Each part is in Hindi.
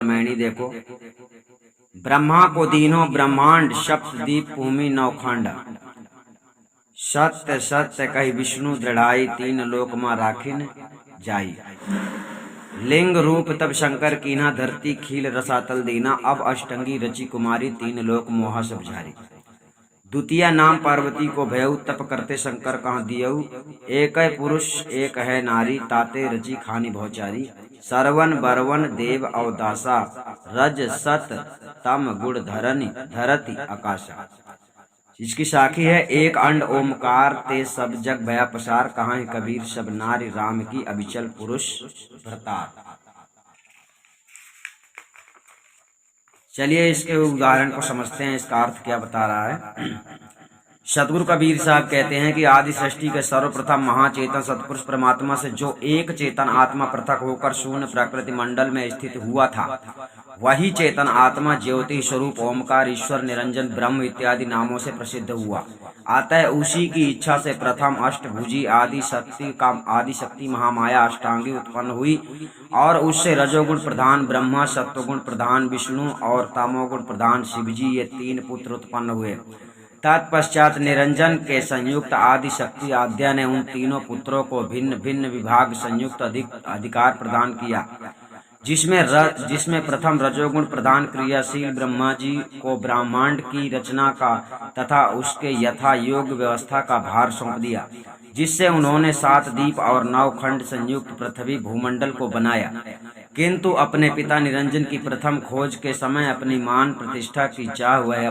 मैणी देखो। ब्रह्मा को दीनों ब्रह्मांड सप्तदीप भूमि नौखंड। सत्य सत्य कही विष्णु दृढ़ाई, तीन लोक मां राखिन जाई। लिंग रूप तब शंकर कीन्हा, धरती खील रसातल दीना। अब अष्टंगी रची कुमारी, तीन लोक मोहा सब झारी। द्वितीय नाम पार्वती को भयऊ, तप करते शंकर कहाँ दियऊ। एक है पुरुष एक है नारी, ताते रची खानी बहुचारी। सरवन बरवन देव अवदासा, रज सत तम गुण धरनी धरती आकाशा। इसकी साखी है एक अंड ओमकार, ते सब जग भया पसार। कहाँ है कबीर सब नारी, राम की अविचल पुरुष भरतार। चलिए इसके उदाहरण को समझते हैं, इसका अर्थ क्या बता रहा है। सतगुरु कबीर साहब कहते हैं कि आदि सृष्टि के सर्वप्रथम महाचेतन सतपुरुष परमात्मा से जो एक चेतन आत्मा पृथक होकर शून्य प्रकृति मंडल में स्थित हुआ था, वही चेतन आत्मा ज्योति स्वरूप ओमकार, ईश्वर, निरंजन, ब्रह्म इत्यादि नामों से प्रसिद्ध हुआ। अतः उसी की इच्छा से प्रथम अष्टभुजी आदि शक्ति महामाया अष्टांगी उत्पन्न हुई और उससे रजोगुण प्रधान ब्रह्मा, सत्वगुण प्रधान विष्णु और तमोगुण प्रधान शिवजी, ये तीन पुत्र उत्पन्न हुए। तत्पश्चात निरंजन के संयुक्त आदि शक्ति आद्या ने उन तीनों पुत्रों को भिन्न भिन्न विभाग संयुक्त अधिकार प्रदान किया, जिसमें प्रथम रजोगुण प्रधान क्रियाशील ब्रह्मा जी को ब्रह्मांड की रचना का तथा उसके यथा योग व्यवस्था का भार सौंप दिया, जिससे उन्होंने 7 दीप और 9 खंड संयुक्त पृथ्वी भूमंडल को बनाया। किंतु अपने पिता निरंजन की प्रथम खोज के समय अपनी मान प्रतिष्ठा की चाह वह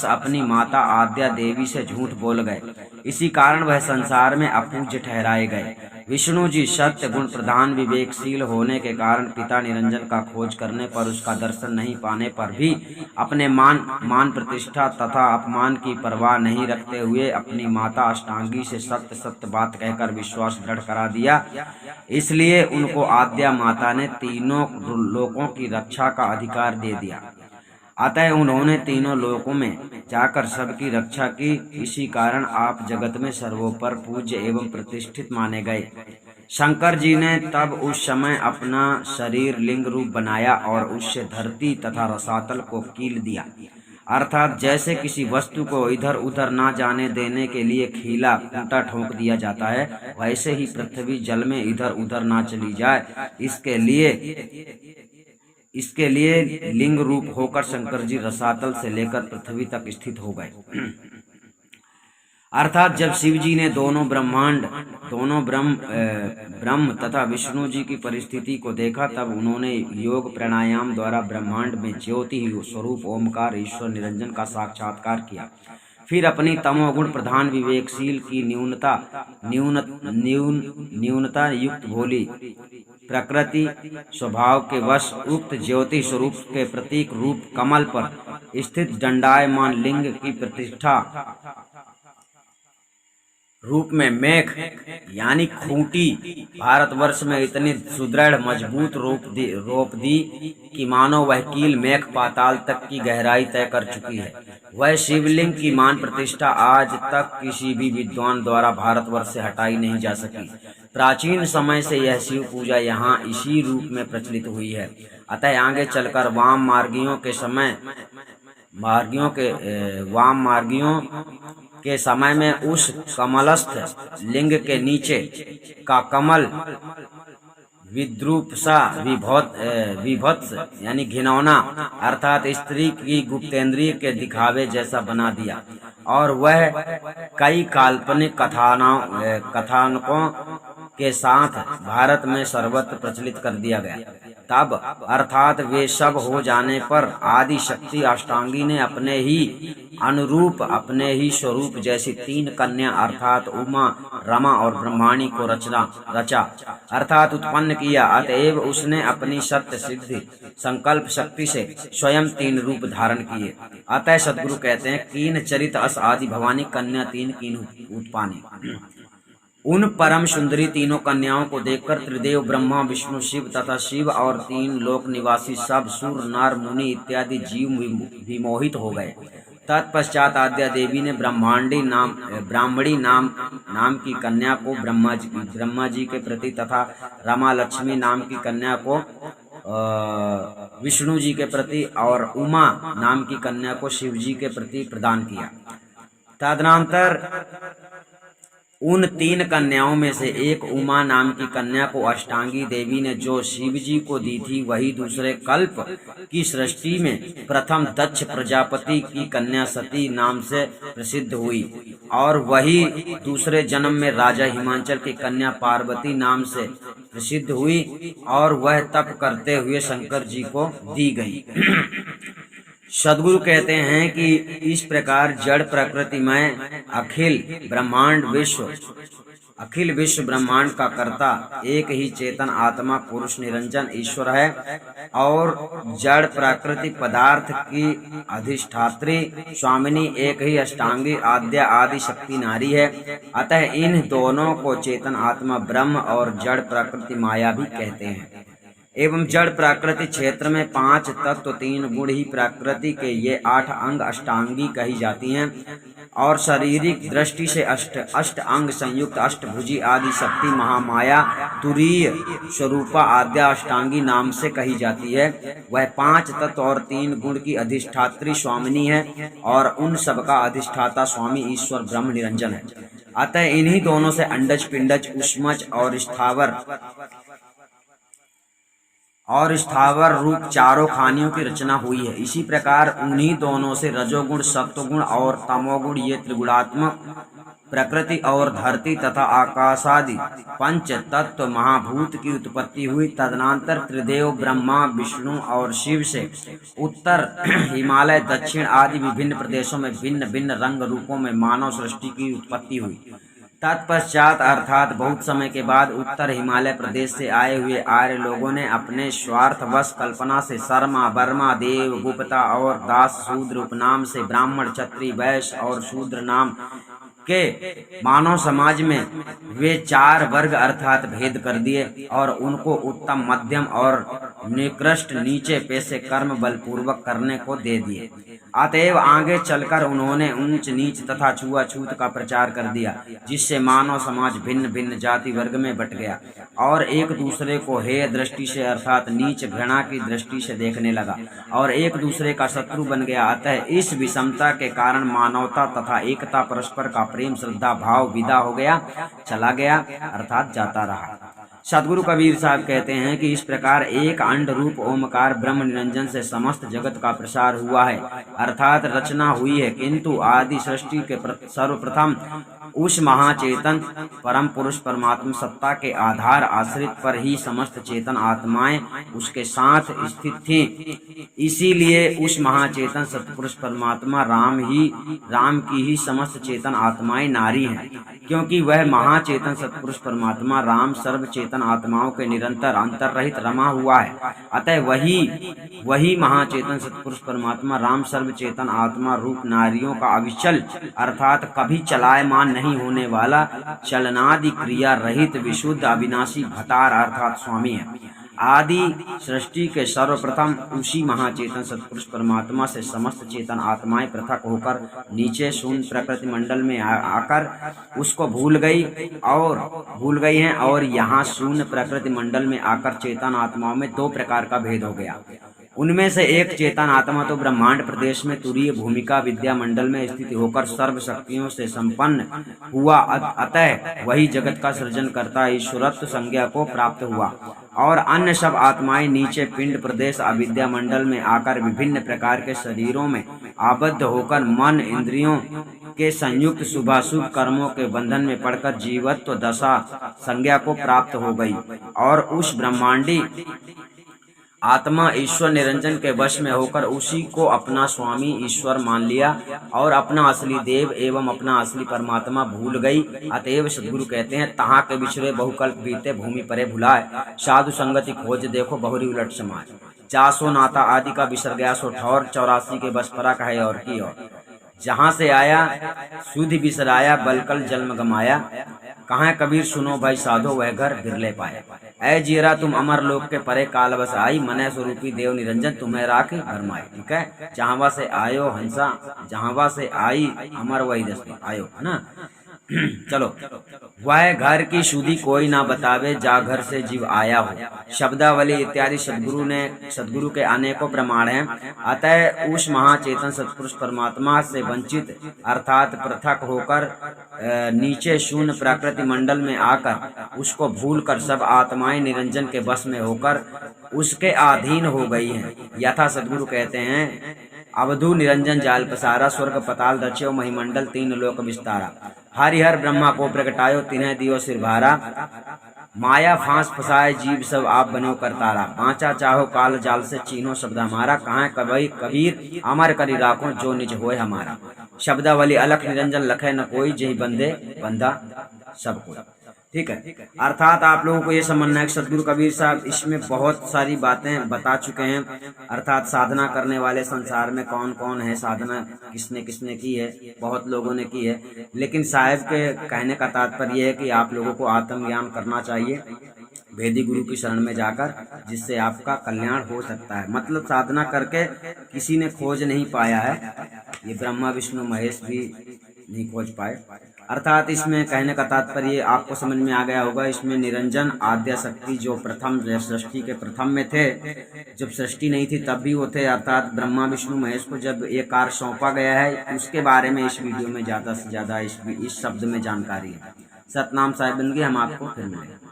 अपनी माता आद्या देवी से झूठ बोल गए। इसी कारण वह संसार में अपूज्य ठहराए गए। विष्णु जी सत्य गुण प्रधान विवेकशील होने के कारण पिता निरंजन का खोज करने पर उसका दर्शन नहीं पाने पर भी अपने मान प्रतिष्ठा तथा अपमान की परवाह नहीं रखते हुए अपनी माता अष्टांगी से सत्य सत्य बात कहकर विश्वास दृढ़ करा दिया। इसलिए उनको आद्या माता ने तीनों लोकों की रक्षा का अधिकार दे दिया। अतः उन्होंने तीनों लोकों में जाकर सबकी रक्षा की। इसी कारण आप जगत में सर्वोपर पूज्य एवं प्रतिष्ठित माने गए। शंकर जी ने तब उस समय अपना शरीर लिंग रूप बनाया और उससे धरती तथा रसातल को कील दिया, अर्थात जैसे किसी वस्तु को इधर उधर ना जाने देने के लिए खीला खूंटा ठोक दिया जाता है, वैसे ही पृथ्वी जल में इधर उधर ना चली जाए, इसके लिए लिंग रूप होकर शंकर जी रसातल से लेकर पृथ्वी तक स्थित हो गए। अर्थात जब शिव जी ने दोनों ब्रह्म तथा विष्णु जी की परिस्थिति को देखा, तब उन्होंने योग प्राणायाम द्वारा ब्रह्मांड में ज्योति स्वरूप ओमकार ईश्वर निरंजन का साक्षात्कार किया। फिर अपनी तमोगुण प्रधान विवेकशील की न्यूनता युक्त भोली प्रकृति स्वभाव के वश उक्त ज्योति स्वरूप के प्रतीक रूप कमल पर स्थित दंडायमान लिंग की प्रतिष्ठा रूप में मेघ यानी खूंटी भारतवर्ष में इतनी सुदृढ़ मजबूत रोप दी कि मानो वह कील मेघ पाताल तक की गहराई तय कर चुकी है। वह शिवलिंग की मान प्रतिष्ठा आज तक किसी भी विद्वान द्वारा भारतवर्ष से हटाई नहीं जा सकी। प्राचीन समय से यह शिव पूजा यहाँ इसी रूप में प्रचलित हुई है। अतः आगे चलकर वाम मार्गियों के समय में उस कमलस्थ लिंग के नीचे का कमल विद्रूपसा विभत्स यानी घिनौना अर्थात स्त्री की गुप्तेंद्रिय के दिखावे जैसा बना दिया और वह कई काल्पनिक कथानकों के साथ भारत में सर्वत्र प्रचलित कर दिया गया। तब अर्थात वे सब हो जाने पर आदि शक्ति अष्टांगी ने अपने ही अनुरूप अपने ही स्वरूप जैसी 3 कन्या अर्थात उमा, रमा और ब्रह्माणी को रचा अर्थात उत्पन्न किया। अतएव उसने अपनी सत्य सिद्धि संकल्प शक्ति से स्वयं 3 रूप धारण किए। अतः सदगुरु कहते हैं कीन चरित अस आदि भवानी कन्या 3 कीन उत्पानी। उन परम सुंदरी तीनों कन्याओं को देखकर त्रिदेव ब्रह्मा विष्णु शिव तथा शिव और 3 लोक निवासी सब सुर नर मुनि इत्यादि जीव विमोहित हो गए। तत्पश्चात आद्या देवी ने ब्राह्मणी नाम की कन्या को ब्रह्मा जी के प्रति तथा रमा लक्ष्मी नाम की कन्या को विष्णु जी के प्रति और उमा नाम की कन्या को शिव जी के प्रति प्रदान किया। तदनंतर उन 3 कन्याओं में से एक उमा नाम की कन्या को अष्टांगी देवी ने जो शिव जी को दी थी, वही दूसरे कल्प की सृष्टि में प्रथम दक्ष प्रजापति की कन्या सती नाम से प्रसिद्ध हुई और वही दूसरे जन्म में राजा हिमांचल की कन्या पार्वती नाम से प्रसिद्ध हुई और वह तप करते हुए शंकर जी को दी गई। सदगुरु कहते हैं कि इस प्रकार जड़ प्रकृति में अखिल विश्व ब्रह्मांड का कर्ता एक ही चेतन आत्मा पुरुष निरंजन ईश्वर है और जड़ प्राकृतिक पदार्थ की अधिष्ठात्री स्वामिनी एक ही अष्टांगी आद्या आदि शक्ति नारी है। अतः इन दोनों को चेतन आत्मा ब्रह्म और जड़ प्रकृति माया भी कहते हैं। एवं जड़ प्राकृतिक क्षेत्र में 5 तत्व 3 गुण ही प्रकृति के ये 8 अंग अष्टांगी कही जाती हैं और शारीरिक दृष्टि से अष्ट अंग संयुक्त अष्टभुजी आदि शक्ति महामाया तुरीय स्वरूपा आद्या अष्टांगी नाम से कही जाती है। वह 5 तत्व और 3 गुण की अधिष्ठात्री स्वामिनी है और उन सबका अधिष्ठाता स्वामी ईश्वर ब्रह्म निरंजन है। अतः इन्हीं दोनों से अंडज पिंडज उष्मज और स्थावर रूप चारों खानियों की रचना हुई है। इसी प्रकार उन्हीं दोनों से रजोगुण सत्वगुण और तमोगुण ये त्रिगुणात्मक प्रकृति और धरती तथा आकाशादि 5 तत्व महाभूत की उत्पत्ति हुई। तदनंतर त्रिदेव ब्रह्मा विष्णु और शिव से उत्तर हिमालय दक्षिण आदि विभिन्न प्रदेशों में भिन्न भिन्न रंग रूपों में मानव सृष्टि की उत्पत्ति हुई। तत्पश्चात अर्थात बहुत समय के बाद उत्तर हिमालय प्रदेश से आए हुए आर्य लोगों ने अपने स्वार्थवश कल्पना से शर्मा वर्मा देव गुप्ता और दास शूद्र उपनाम से ब्राह्मण क्षत्रिय वैश्य और शूद्र नाम के मानव समाज में वे 4 वर्ग अर्थात भेद कर दिए और उनको उत्तम मध्यम और निकृष्ट नीचे पैसे कर्म बलपूर्वक करने को दे दिए। अतएव आगे चलकर उन्होंने ऊंच नीच तथा छुआछूत का प्रचार कर दिया, जिससे मानव समाज भिन्न भिन्न जाति वर्ग में बट गया और एक दूसरे को हेय दृष्टि से अर्थात नीच घृणा की दृष्टि से देखने लगा और एक दूसरे का शत्रु बन गया। अतः इस विषमता के कारण मानवता तथा एकता परस्पर का प्रेम श्रद्धा भाव विदा हो गया, चला गया अर्थात जाता रहा। सदगुरु कबीर साहब कहते हैं कि इस प्रकार एक अंड रूप ओमकार ब्रह्म निरंजन से समस्त जगत का प्रसार हुआ है अर्थात रचना हुई है, किंतु आदि सृष्टि के सर्वप्रथम उस महाचेतन परम पुरुष परमात्मा सत्ता के आधार आश्रित पर ही समस्त चेतन आत्माएं उसके साथ स्थित थी। इसीलिए उस महाचेतन सतपुरुष परमात्मा राम की ही समस्त चेतन आत्माएं नारी हैं, क्योंकि वह महाचेतन सतपुरुष परमात्मा राम सर्व चेतन आत्माओं के निरंतर अंतर रहित रमा हुआ है। अतः वही महाचेतन सतपुरुष परमात्मा राम सर्व चेतन आत्मा रूप नारियों का अविचल अर्थात कभी चलायमान नहीं होने वाला चलनादि क्रिया रहित विशुद्ध अविनाशी भतार अर्थात स्वामी है। आदि सृष्टि के सर्वप्रथम उसी महाचेतन सतपुरुष परमात्मा से समस्त चेतन आत्माएं पृथक होकर नीचे शून्य प्रकृति मंडल में आकर उसको भूल गई हैं और यहाँ शून्य प्रकृति मंडल में आकर चेतन आत्माओं में 2 प्रकार का भेद हो गया। उनमें से एक चेतन आत्मा तो ब्रह्मांड प्रदेश में तुरीय भूमिका विद्या मंडल में स्थित होकर सर्व शक्तियों से संपन्न हुआ, अतः वही जगत का सृजन करता ईश्वरत्व संज्ञा को प्राप्त हुआ और अन्य सब आत्माएं नीचे पिंड प्रदेश अविद्या मंडल में आकर विभिन्न प्रकार के शरीरों में आबद्ध होकर मन इंद्रियों के संयुक्त शुभाशुभ कर्मों के बंधन में पड़कर जीवत्व दशा संज्ञा को प्राप्त हो गई और उस ब्रह्मांडी आत्मा ईश्वर निरंजन के वश में होकर उसी को अपना स्वामी ईश्वर मान लिया और अपना असली देव एवं अपना असली परमात्मा भूल गई। अतएव सदगुरु कहते हैं, तहाँ के बिछड़े बहुकल्प बीते भूमि परे भुलाए, साधु संगति खोज देखो बहुरी उलट समाज, जासो नाता आदि का बिसर गया सो ठौर, 84 के बस परा कहे और की और, जहाँ से आया सुधि बिसराया बलकल जन्म गमाया, कहाँ कबीर सुनो भाई साधो वह घर बिरले पाए। ऐ जीरा तुम अमर लोक के परे काल बस आई, मने स्वरूपी देव निरंजन तुम्हें राख भरमाई। ठीक है, जहां से आयो हंसा, जहां से आई अमर वही दस आयो, है ना। चलो, वह घर की शुद्धि कोई ना बतावे, जा घर से जीव आया हो। शब्दावली इत्यादि सदगुरु के अनेकों प्रमाण हैं। अतः उस महाचेतन सत्पुरुष परमात्मा से वंचित अर्थात पृथक होकर नीचे शून्य प्राकृतिक मंडल में आकर उसको भूल कर सब आत्माएं निरंजन के वश में होकर उसके अधीन हो गई हैं। यथा सदगुरु कहते हैं, अवधु निरंजन जाल पसारा, स्वर्ग पताल रच्यो, महिमंडल तीन लोक विस्तारा। हरिहर ब्रह्मा को प्रगटायो, तिन्हें दियो सिर भारा। माया फांस फसाए, जीव सब आप बनो करतारा। बाँचा चाहो काल जाल से, चीनो शब्द हमारा। कहाँ कबई कबीर, अमर करी राखो, जो निज होए हमारा। शब्दावली अलख निरंजन लखे न कोई, जही बंदे बंदा सब कोई। ठीक है, अर्थात आप लोगों को ये समझना है कि सदगुरु कबीर साहब इसमें बहुत सारी बातें बता चुके हैं। अर्थात साधना करने वाले संसार में कौन कौन है, साधना किसने किसने की है, बहुत लोगों ने की है। लेकिन साहब के कहने का तात्पर्य है कि आप लोगों को आत्मज्ञान करना चाहिए वेदी गुरु की शरण में जाकर, जिससे आपका कल्याण हो सकता है। मतलब साधना करके किसी ने खोज नहीं पाया है, ये ब्रह्मा विष्णु महेश भी नहीं खोज पाए। अर्थात इसमें कहने का तात्पर्य आपको समझ में आ गया होगा। इसमें निरंजन आद्या शक्ति जो प्रथम सृष्टि के प्रथम में थे, जब सृष्टि नहीं थी तब भी वो थे। अर्थात ब्रह्मा विष्णु महेश को जब ये कार्य सौंपा गया है, उसके बारे में इस वीडियो में ज़्यादा से ज़्यादा इस शब्द में जानकारी है। सतनाम साहिब बंदगी, हम आपको फिर मिलेंगे।